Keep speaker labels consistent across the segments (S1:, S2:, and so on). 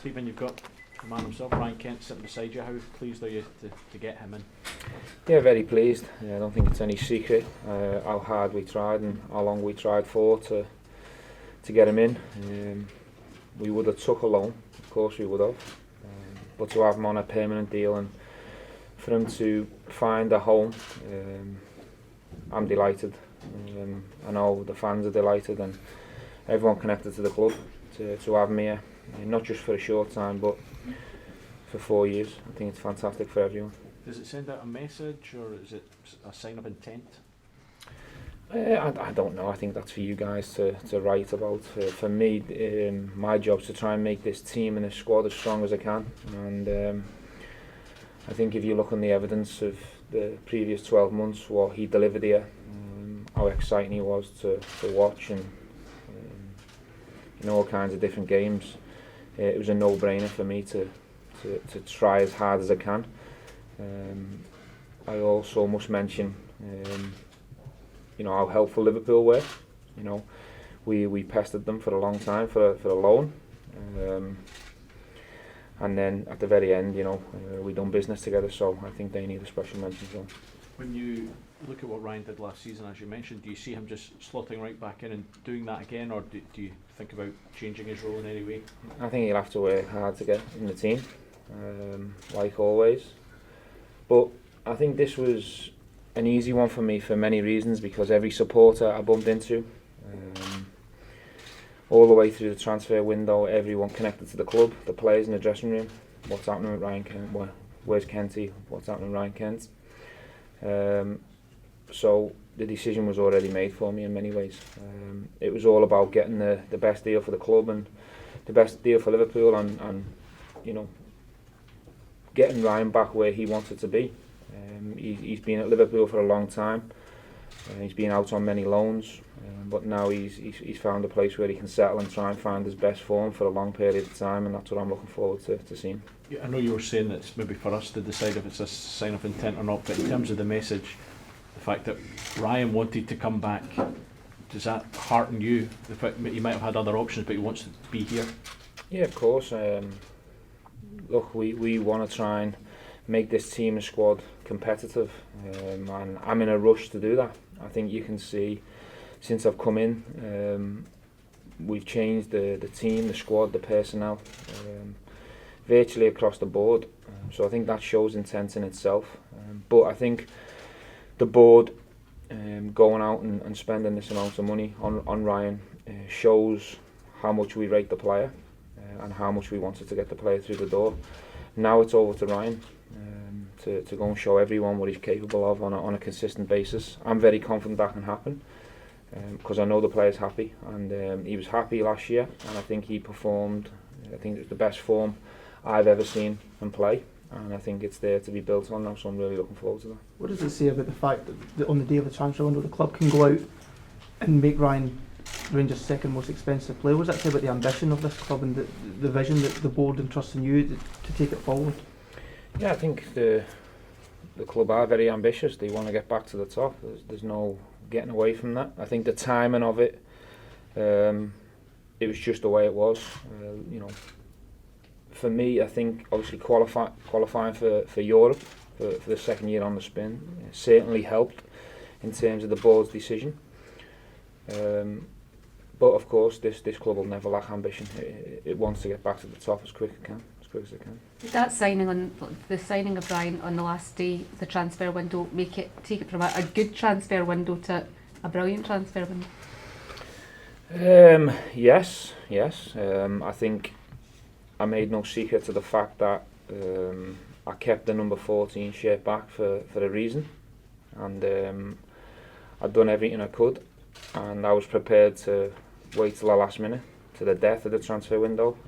S1: Stephen, you've got the man himself, Ryan Kent, sitting beside you. How pleased are you to get him in?
S2: Yeah, very pleased. I don't think it's any secret how hard we tried and how long we tried for to get him in. We would have took a loan, of course we would have, but to have him on a permanent deal and for him to find a home, I'm delighted. I know the fans are delighted and everyone connected to the club to have him here, not just for a short time but for 4 years. I think it's fantastic for everyone.
S1: Does it send out a message or is it a sign of intent?
S2: I don't know. I think that's for you guys to write about. For me, my job is to try and make this team and this squad as strong as I can. And I think if you look on the evidence of the previous 12 months, what he delivered here, how exciting he was to watch, and in all kinds of different games, it was a no-brainer for me to try as hard as I can. I also must mention, how helpful Liverpool were. We pestered them for a long time for a loan, and then at the very end, we done business together. So I think they need a special mention. So
S1: when you look at what Ryan did last season, as you mentioned, do you see him just slotting right back in and doing that again, or do you think about changing his role in any way?
S2: I think he'll have to work hard to get in the team, like always. But I think this was an easy one for me for many reasons, because every supporter I bumped into, all the way through the transfer window, everyone connected to the club, the players in the dressing room. What's happening with Ryan Kent? Where's Kenty? What's happening with Ryan Kent? So the decision was already made for me in many ways. It was all about getting the best deal for the club and the best deal for Liverpool, and getting Ryan back where he wanted to be. He's been at Liverpool for a long time. He's been out on many loans, but now he's found a place where he can settle and try and find his best form for a long period of time, and that's what I'm looking forward to seeing.
S1: Yeah, I know you were saying that it's maybe for us to decide if it's a sign of intent or not, but in terms of the message, the fact that Ryan wanted to come back, does that hearten you? The fact that he might have had other options, but he wants to be here? Yeah,
S2: of course. Look, we want to try and make this team and squad competitive, and I'm in a rush to do that. I think you can see since I've come in, we've changed the team, the squad, the personnel, virtually across the board. So I think that shows intent in itself. But I think the board going out and spending this amount of money on Ryan shows how much we rate the player and how much we wanted to get the player through the door. Now it's over to Ryan to go and show everyone what he's capable of on a consistent basis. I'm very confident that can happen because I know the player's happy, and he was happy last year, and I think he performed. I think it's the best form I've ever seen him play, and I think it's there to be built on now, so I'm really looking forward to that.
S3: What does it say about the fact that on the day of the transfer window the club can go out and make Ryan Rangers' second most expensive player? What does that say about the ambition of this club and the vision that the board entrusts in you to take it forward?
S2: Yeah, I think the club are very ambitious. They want to get back to the top. There's no getting away from that. I think the timing of it, it was just the way it was. For me, I think obviously qualifying for Europe for the second year on the spin certainly helped in terms of the board's decision. But of course, this club will never lack ambition. It wants to get back to the top as quick as it can.
S4: Did that the signing of Ryan on the last day of the transfer window take it from a good transfer window to a brilliant transfer window?
S2: Yes. I think I made no secret to the fact that I kept the number 14 shirt back for a reason, and I'd done everything I could, and I was prepared to wait till the last minute, to the death of the transfer window.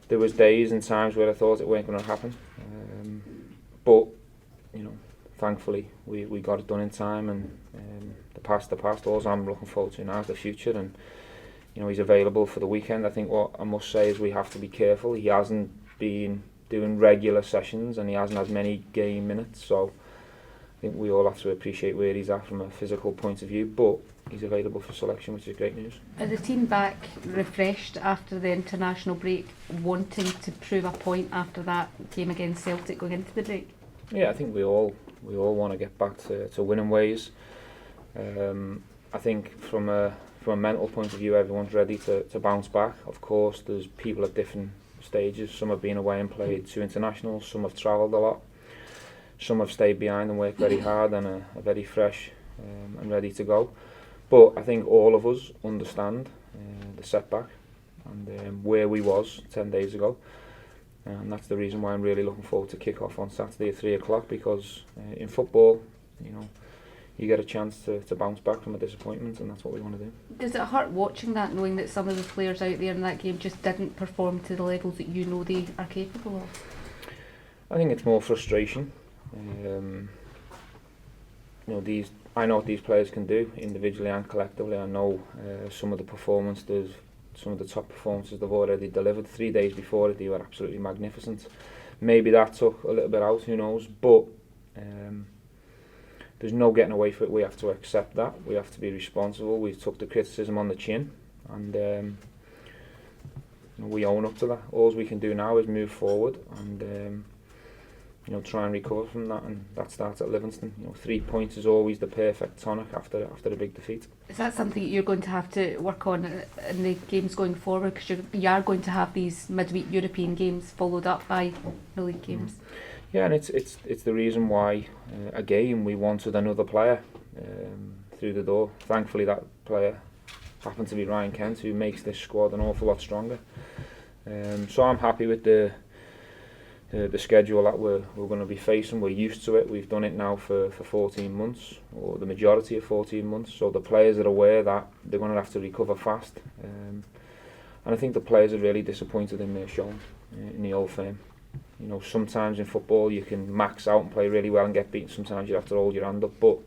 S2: There was days and times where I thought it weren't going to happen, but thankfully we got it done in time, and the past. All I'm looking forward to now is the future, and he's available for the weekend. I think what I must say is we have to be careful. He hasn't been doing regular sessions and he hasn't had many game minutes, so I think we all have to appreciate where he's at from a physical point of view. But he's available for selection, which is great news.
S4: Is the team back refreshed after the international break, wanting to prove a point after that game against Celtic going into the break?
S2: Yeah, I think we all want to get back to winning ways. I think from a mental point of view, everyone's ready to bounce back. Of course, there's people at different stages. Some have been away and played 2 internationals, some have travelled a lot, some have stayed behind and worked very hard and are very fresh and ready to go. But I think all of us understand the setback and where we was 10 days ago. And that's the reason why I'm really looking forward to kick off on Saturday at 3 o'clock, because in football, you get a chance to bounce back from a disappointment, and that's what we want to do.
S4: Does it hurt watching that, knowing that some of the players out there in that game just didn't perform to the levels that you know they are capable of?
S2: I think it's more frustration. I know what these players can do individually and collectively. I know some of the performances, some of the top performances they've already delivered. 3 days before it, they were absolutely magnificent. Maybe that took a little bit out, who knows? But there's no getting away from it. We have to accept that. We have to be responsible. We took the criticism on the chin, and we own up to that. All we can do now is move forward and try and recover from that, and that starts at Livingston. 3 points is always the perfect tonic after a big defeat. Is
S4: that something you're going to have to work on in the games going forward, because you are going to have these midweek European games followed up by the league games?
S2: Yeah, and it's the reason why again we wanted another player through the door. Thankfully that player happened to be Ryan Kent, who makes this squad an awful lot stronger. So I'm happy with the schedule that we're going to be facing. We're used to it. We've done it now for 14 months, or the majority of 14 months. So the players are aware that they're going to have to recover fast. And I think the players are really disappointed in their showing in the Old Firm. Sometimes in football you can max out and play really well and get beaten. Sometimes you have to hold your hand up, but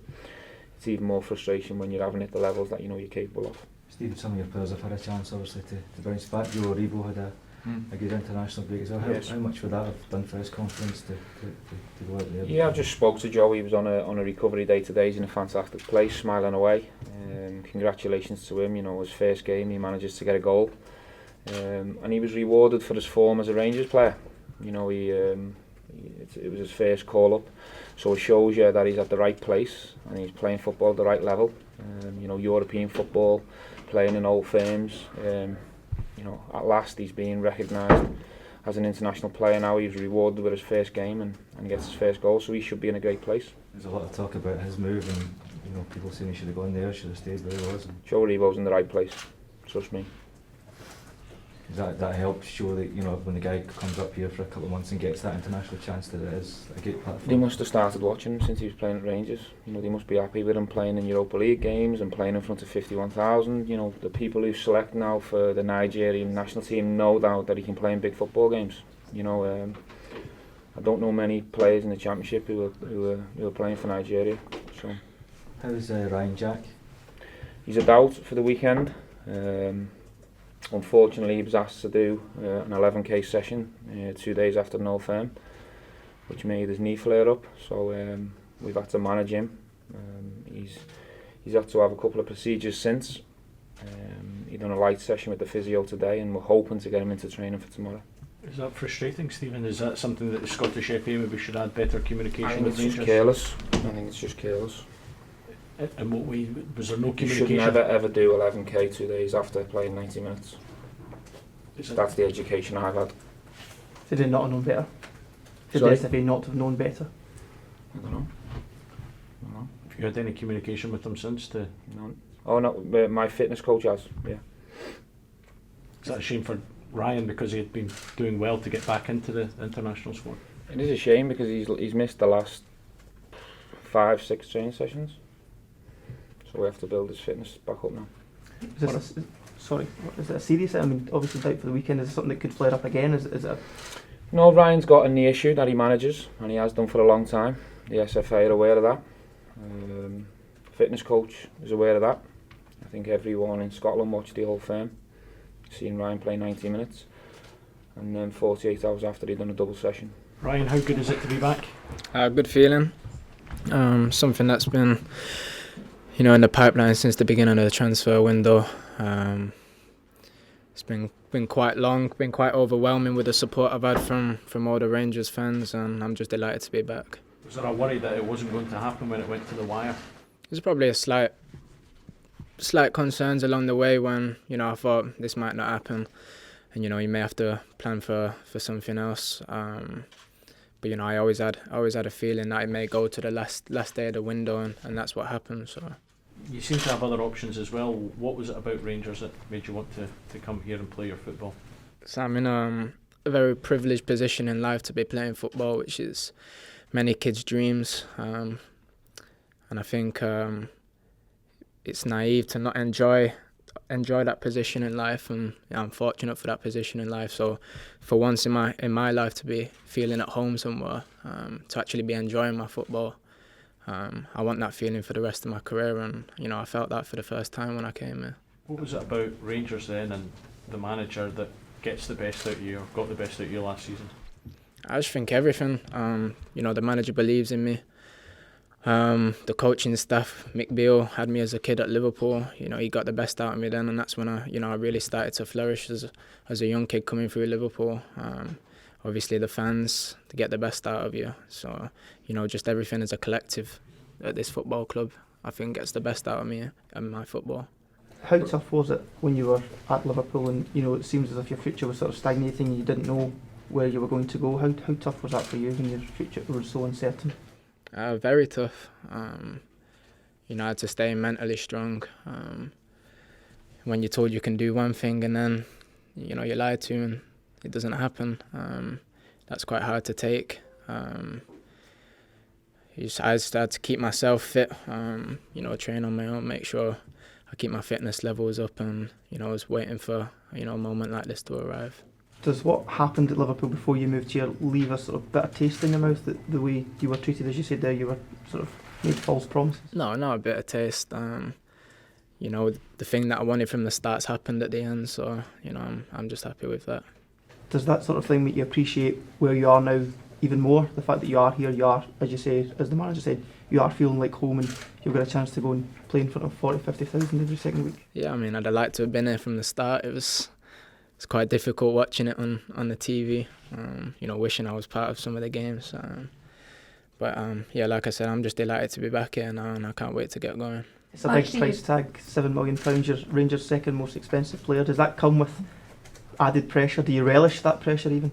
S2: it's even more frustration when you're having it the levels that you're capable of.
S5: Stephen, some of your players have had a chance obviously to bounce back. Joe Rebo had a good international break as well. How much would that have done for his confidence to go out there?
S2: Yeah, I just spoke to Joe. He was on a recovery day today. He's in a fantastic place, smiling away. Congratulations to him. His first game he manages to get a goal, and he was rewarded for his form as a Rangers player. It was his first call up, so it shows you that he's at the right place and he's playing football at the right level. European football, playing in old firms. At last he's being recognised as an international player now. He's rewarded with his first game and gets his first goal, so he should be in a great place.
S5: There's a lot of talk about his move and people saying he should have gone there, should have stayed where he was.
S2: Joe Rebo's in the right place, trust me.
S5: That helps show that when the guy comes up here for a couple of months and gets that international chance, that it is a great platform.
S2: They must have started watching him since he was playing at Rangers. They must be happy with him playing in Europa League games and playing in front of 51,000. The people who select now for the Nigerian national team know now that he can play in big football games. I don't know many players in the Championship who are playing for Nigeria. So
S5: how's Ryan Jack?
S2: He's a doubt for the weekend. Unfortunately, he was asked to do an 11k session 2 days after an Old Firm, which made his knee flare up. So we've had to manage him. He's had to have a couple of procedures since. He done a light session with the physio today, and we're hoping to get him into training for tomorrow.
S1: Is that frustrating, Stephen? Is that something that the Scottish FA maybe should add better communication
S2: I think
S1: with
S2: it's
S1: Rangers?
S2: I think it's just careless.
S1: In what way? Was there no
S2: You
S1: communication?
S2: should never ever do 11k 2 days after playing 90 minutes. That's the education I've had.
S3: Did they not have known better? Did
S2: Sorry?
S3: the SFA not have known better?
S2: I don't know.
S1: Have you had any communication with them since?
S2: No. Oh no, my fitness coach has, yeah.
S1: Is that a shame for Ryan, because he had been doing well to get back into the international squad?
S2: It is a shame because he's missed the last 5-6 training sessions. So we have to build his fitness back up now.
S3: Is it a serious? I mean, obviously out for the weekend. Is it something that could flare up again? Is it?
S2: No, Ryan's got a knee issue that he manages, and he has done for a long time. The SFA are aware of that. Fitness coach is aware of that. I think everyone in Scotland watched the Old Firm, seeing Ryan play 90 minutes, and then 48 hours after he'd done a double session.
S1: Ryan, how good is it to be back?
S6: Good feeling. Something that's been, in the pipeline since the beginning of the transfer window. It's been quite long, been quite overwhelming with the support I've had from all the Rangers fans, and I'm just delighted to be back.
S1: Was there a worry that it wasn't going to happen when it went to the wire?
S6: There's probably a slight concerns along the way when I thought this might not happen, and you may have to plan for something else. But I always had a feeling that it may go to the last day of the window, and that's what happened. So
S1: You seem to have other options as well. What was it about Rangers that made you want to come here and play your football?
S6: So I'm in a very privileged position in life to be playing football, which is many kids' dreams. And I think it's naive to not enjoy that position in life, and I'm fortunate for that position in life. So for once in my life to be feeling at home somewhere, to actually be enjoying my football, I want that feeling for the rest of my career, and I felt that for the first time when I came here.
S1: What was it about Rangers then and the manager that gets the best out of you, or got the best out of you last season?
S6: I just think everything. The manager believes in me. The coaching staff, Mick Beale had me as a kid at Liverpool. He got the best out of me then, and that's when I really started to flourish as a young kid coming through Liverpool. Obviously the fans, to get the best out of you. So, just everything as a collective at this football club, I think gets the best out of me and my football.
S3: How tough was it when you were at Liverpool and it seems as if your future was sort of stagnating and you didn't know where you were going to go? How tough was that for you when your future was so uncertain?
S6: Very tough. I had to stay mentally strong. When you're told you can do one thing and then you're lied to and it doesn't happen, that's quite hard to take. I just had to keep myself fit, train on my own, make sure I keep my fitness levels up, and I was waiting for a moment like this to arrive.
S3: Does what happened at Liverpool before you moved here leave a sort of bitter taste in your mouth, the way you were treated? As you said there, you were sort of made false promises.
S6: No, not a bitter taste. The thing that I wanted from the start's happened at the end, so I'm just happy with that.
S3: Does that sort of thing make you appreciate where you are now even more? The fact that you are here, you are, as you say, as the manager said, you are feeling like home, and you've got a chance to go and play in front of 40,000-50,000 every second week. Yeah,
S6: I'd have liked to have been here from the start. It's quite difficult watching it on the TV. Wishing I was part of some of the games. But like I said, I'm just delighted to be back here now, and I can't wait to get going.
S3: It's a big price tag, £7 million. You're Rangers' second most expensive player. Does that come with added pressure? Do you relish that pressure even?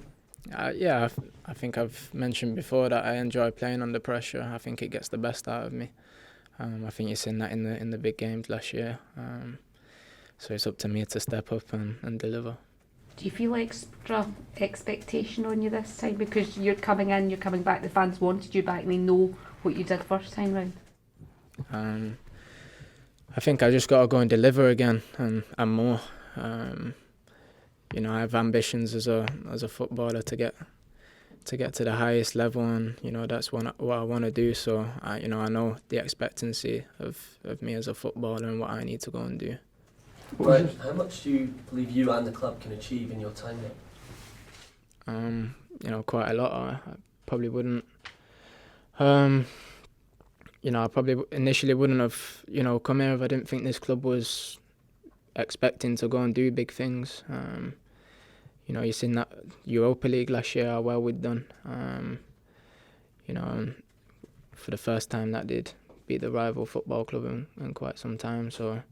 S6: I think I've mentioned before that I enjoy playing under pressure. I think it gets the best out of me. I think you've seen that in the big games last year. So it's up to me to step up and deliver.
S4: Do you feel extra expectation on you this time because you're coming in, you're coming back, the fans wanted you back and they know what you did first time round?
S6: I think I just got to go and deliver again and more. I have ambitions as a footballer to get to the highest level, and that's what I want to do. So I know the expectancy of me as a footballer and what I need to go and do.
S7: Right. How much do you believe you and the club can achieve in your time there?
S6: Quite a lot. I probably wouldn't. I probably initially wouldn't have come here if I didn't think this club was expecting to go and do big things. You've seen that Europa League last year, how well we'd done. And for the first time that did beat the rival football club in quite some time. So I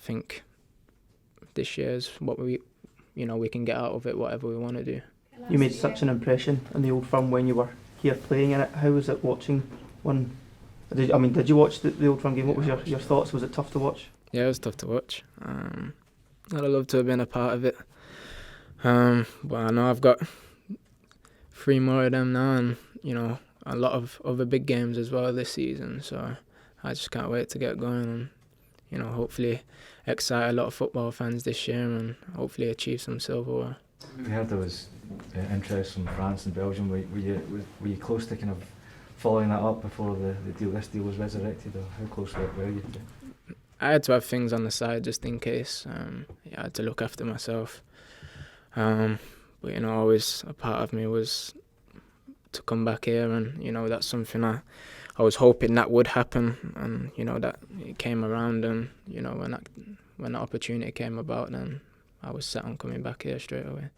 S6: think this year's what we can get out of it, whatever we want to do.
S3: You made such an impression in the Old Firm when you were here playing in it. How was it watching one? Did you watch the Old Firm game? What was your thoughts? Was it tough to watch?
S6: Yeah, it was tough to watch. I'd have loved to have been a part of it. But I know I've got 3 more of them now, and a lot of other big games as well this season. So I just can't wait to get going and hopefully excite a lot of football fans this year and hopefully achieve some silverware.
S5: We heard there was interest from France and Belgium. Were you close to kind of following that up before this deal was resurrected, or how close were you to?
S6: I had to have things on the side just in case. I had to look after myself. But always a part of me was to come back here, and that's something I I was hoping that would happen, and you know that it came around, and you know when the opportunity came about, then I was set on coming back here straight away.